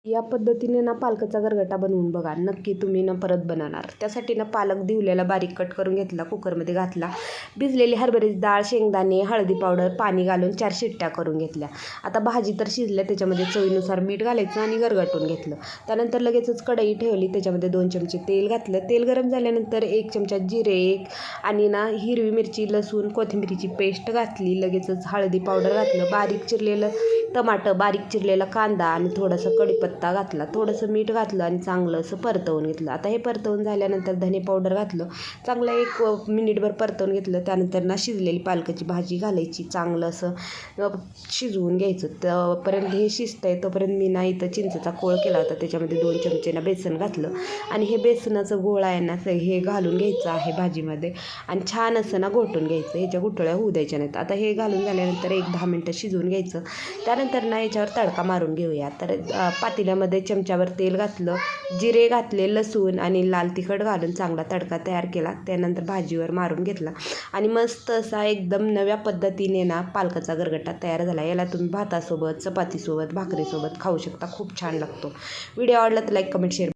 या पद्धतीने ना पालकाचा गरगटा बनवून बघा, नक्की तुम्ही ना परत बनवणार. त्यासाठी ना पालक दिवलेला बारीक कट करून घेतला, कुकरमध्ये घातला. भिजलेली हरभऱ्याची डाळ, शेंगदाणे, हळदी पावडर, पाणी घालून 4 शिट्ट्या करून घेतल्या. आता भाजी तर शिजल्या, त्याच्यामध्ये चवीनुसार मीठ घालायचं आणि गरगटून घेतलं. त्यानंतर लगेचच कढई ठेवली, त्याच्यामध्ये 2 चमचे तेल घातलं. तेल गरम झाल्यानंतर 1 चमचा जिरे आणि ना हिरवी मिरची, लसूण, कोथिंबीरीची पेस्ट घातली. लगेचच हळदी पावडर घातलं, बारीक चिरलेलं टमाटर, बारीक चिरलेला कांदा आणि थोडासा कढीपत्ता घातला. थोडंसं मीठ घातलं आणि चांगलं असं परतवून घेतलं. आता हे परतवून झाल्यानंतर धने पावडर घातलं. चांगलं 1 मिनिटभर परतवून घेतलं. त्यानंतर ना शिजलेली पालकाची भाजी घालायची, चांगलं असं शिजवून घ्यायचं. तोपर्यंत हे शिजतंय तोपर्यंत मी ना इथं चिंचेचा कोळ केला होता, त्याच्यामध्ये 2 चमचे ना बेसन घातलं आणि हे बेसनाचं गोळा आहे ना हे घालून घ्यायचं आहे भाजीमध्ये आणि छान असं ना घोटून घ्यायचं. ह्याच्या गुठळ्या होऊ द्यायच्या नाहीत. आता हे घालून झाल्यानंतर 10 मिनटं शिजवून घ्यायचं. त्यानंतर ना याच्यावर तडका मारून घेऊया. तर पातेल्यामध्ये चमच्यावर तेल घातलं, जिरे घातले, लसूण आणि लाल तिखट घालून चांगला तडका तयार केला. त्यानंतर भाजीवर मारून घेतला आणि मस्त असा एकदम नव्या पद्धतीने ना पालकाचा गरगटा तयार झाला. याला तुम्ही भातासोबत, चपातीसोबत, भाकरीसोबत खाऊ शकता. खूप छान लागतो. व्हिडिओ आवडला तर लाईक, कमेंट, शेअर